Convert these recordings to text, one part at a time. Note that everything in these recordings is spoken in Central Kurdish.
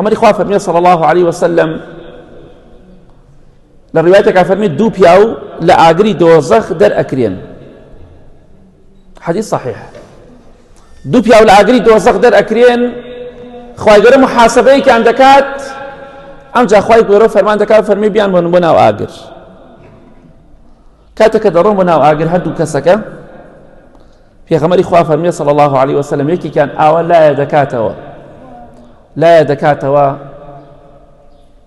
ئەمەری خوا فەرمیێ صلی الله عليه وسلم لە ڕیوایەتێکا فەرمێ دوو پیاو لە ئاگری دۆزەخ دەرئەکرێن. حەدیث صحیح. دوو پیاو لە ئاگری دۆزەخ دەرئەکرێن، خوای گەورە محاسبەیەکیان دەکات، ئەمجا خوای گەورە فەرمان دەکات فەرمێ بیان بۆ ناو ئاگر. کاتێککە دەڕۆن بۆ ناو ئاگر هەردوو کەسەکە، پێغەمبەری خوا فەرمێ صلی الله عليه وسلم یەکێکیان ئاوا لایە دەکاتەوە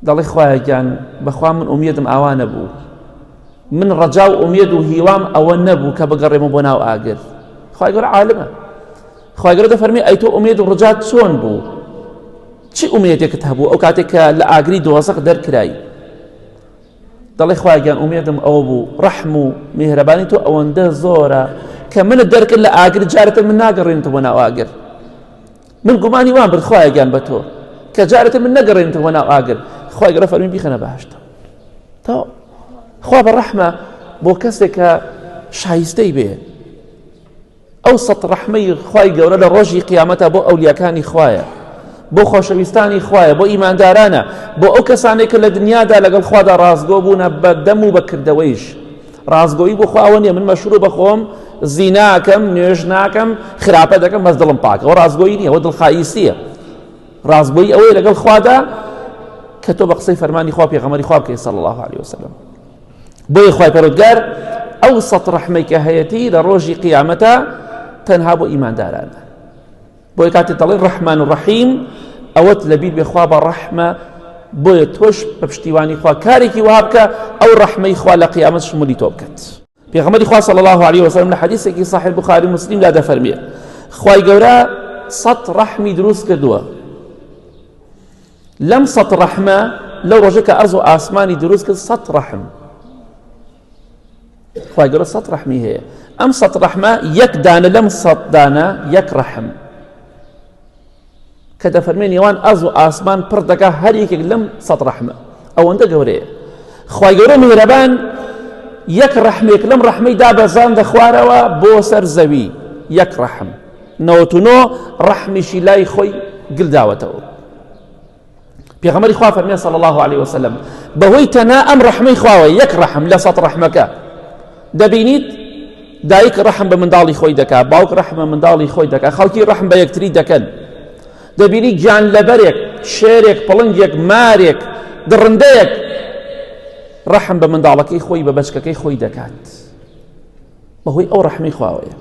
دەڵێ خوایە گیان بەخوا من ئومێدم ئاوا نەبوو، من ڕەجا و ئومێد و هیوام ئەوە نەبوو کە بگەڕێمە بۆ ناو ئاگر. خوای گەورە عالمە، خوای گەورە دەفەرمێ ئەی تۆ ئومێد و ڕەجات چۆن بوو؟ چی ئومێدێکت هەبوو ئەو کاتێک کە لە ئاگری دۆزەخ دەرکرای؟ دەڵێ خوای گیان ئومێدم ئەوە بوو ڕەحم و میهرەبانی تۆ ئەوەندە زۆرە کە منت دەرکرد لە ئاگر جارەتە من ناگەڕێنتە بۆ ناو ئاگر. من گومانی وان برد خوای گیان بە تۆ کە جارەتە من نەگەڕێنتە بۆ ناو ئاگر. خوای گەورە فەرمی بیخەنە بەهەشتە. تا خوا بە ڕەحمە بۆ کەسێک کە شایستەی بێ. ئەو سەد ڕەحمەی خوای گەورە لە ڕۆژی قیامەتە بۆ ئەولیاکانی خوایە، بۆ خۆشەویستانی خوایە، بۆ ئیماندارانە، بۆ ئەو کەسانێک کە لە دنیادا لەگەڵ خوادا ڕازگۆ بوونە بە دەم و بە کردەوەیش. ڕازگۆیی بۆ خواوە نییە من مەشروع بەخۆم زیناکەم، نوێژ ناکەم، خراپە دەکەم، بەس دڵم پاکە. ئەوە ڕازگۆیی نییە، ئەوە دڵخاییستیە. ڕازگۆیی ئەوەیە لەگەڵ خوادا کە تۆ بە قسەی فەرمانی خوا پێغەمبەری خوا بکەی صلی الله عليه وسلم. بۆیە خوای پەروەردگار ئەو سەد ڕەحمەی کە هەیەتی لە ڕۆژی قیامەتە تەنها بۆ ئیماندارانە. بۆیە کاتێک دەڵێن ڕەحمان و ڕەحیم ئەوەت لەبیر بێ خوا بە ڕەحمە، بۆیە تۆش بە پشتیوانی خوا کارێکی وها بکە ئەو ڕەحمەی خوا لە قیامەت شمولی تۆ بکات. پێغەمبەری خوا صلی الله عليه وسلم لە حەدیثێکی صحیح بوخاری مسلم لا دەفەرمێ خوای گەورە سەد ڕەحمی دروست کردووە. لەم سەد ڕەحمە لەو ڕۆژە کە ئەرز و ئاسمانی دروست کرد سەد ڕەحم. خوای گەورە سەد ڕەحمی هەیە. ئەم سەد ڕەحمە یەک دانە لەم سەد دانە یەک ڕەحم کە دەفەرمێ نێوان ئەرز و ئاسمان پڕ دەکا هەر یەکێک لەم سەد ڕەحمە. ئەوەندە گەورەیە. خوای گەورە میهرەبان یەک ڕەحمێک لەم ڕەحمەی دابەزان دەخوارەوە بۆ سەر زەوی. یەک ڕەحم 99 ڕەحمیشی لای خۆی گلداوەتەوە. پێغەمبەری خوا فەرمێ صلی الله عليه وسلم بەهۆی تەنها ئەم ڕەحمەی خواوە یەک ڕەحم لە سەد ڕەحمەکە دەبینیت دایک ڕەحم بە منداڵی خۆی دەکات، باوک ڕەحم بە منداڵی خۆی دەکات، خەڵکی ڕەحم بە یەکتری دەکەن. دەبینی گیانلەبەرێک، شێرێک، پڵنگێک، مارێک، دڕندەیەک ڕەحم بە منداڵەکەی خۆی بە بەچکەکەی خۆی دەکات. بەهۆی ئەو ڕەحمەی خواوەیە.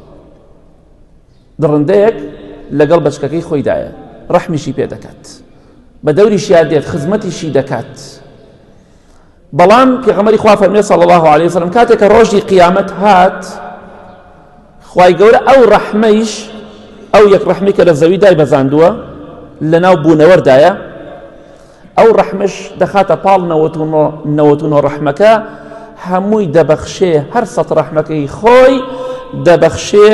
دڕندەیەک لەگەڵ بەچکەکەی خۆیدایە ڕەحمیشی پێ دەکات، بە دەوریشیان دێت، خزمەتیشی دەکات. بەڵام پێغەمبەری خوا فەرمێ صلی الله عليه وسلم کاتێک کە ڕۆژی قیامەت هات خوای گەورە ئەو ڕەحمەیش ئەو یەک ڕەحمی کە لە زەوی دای بەزاندووە لەناو بوونەوەردایە ئەو ڕەحمەش دەخاتە پاڵ 99 ڕەحمەکە هەمووی دەبەخشێ هەر سەد ڕەحمەکەی خۆی دەبەخشێ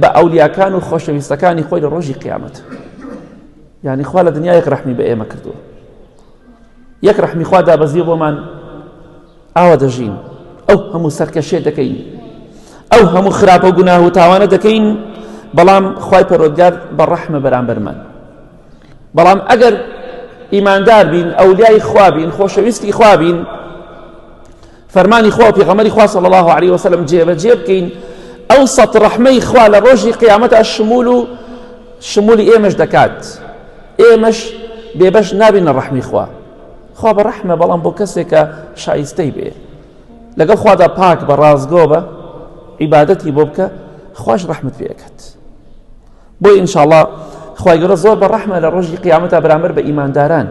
بە ئەولیاکان و خۆشەویستەکانی خۆی لە ڕۆژی قیامەت. یعنی خوا لە دنیا یەک ڕەحمی بە ئێمە کردووە، یەک ڕەحمی خوا دابەزی بۆمان ئاوا دەژین، ئەو هەموو سەرکەشێ دەکەین، ئەو هەموو خراپە و گوناه و تاوانە دەکەین، بەڵام خوای پەروەردگار بە ڕەحمە بەرامبەرمان. بەڵام ئەگەر ئیماندار بین، ئەولیای خوا بین، خۆشەویستی خوا بین، فەرمانی خوا و پێغەمبەری خوا صلی الله عليه وسلم جێبەجێ بکەین، ئەو سەد ڕەحمەی خوا لە ڕۆژی قیامەتە شمولی ئێمەش دەکات. ئێمەش بێبەش نابینە ڕەحمی خوا. خوا بە ڕەحمە بەڵام بۆ کەسێک کە شایستەی بێ لەگەڵ خوادا پاک بە ڕازگۆ بە عیبادەتی بۆ بکە، خوش ڕەحمت پێ ئەکات. بۆی ئینشاءڵڵا خوای گەورە زۆر بە ڕەحمە لە ڕۆژی قیامەتە بەرامبەر بە ئیمانداران.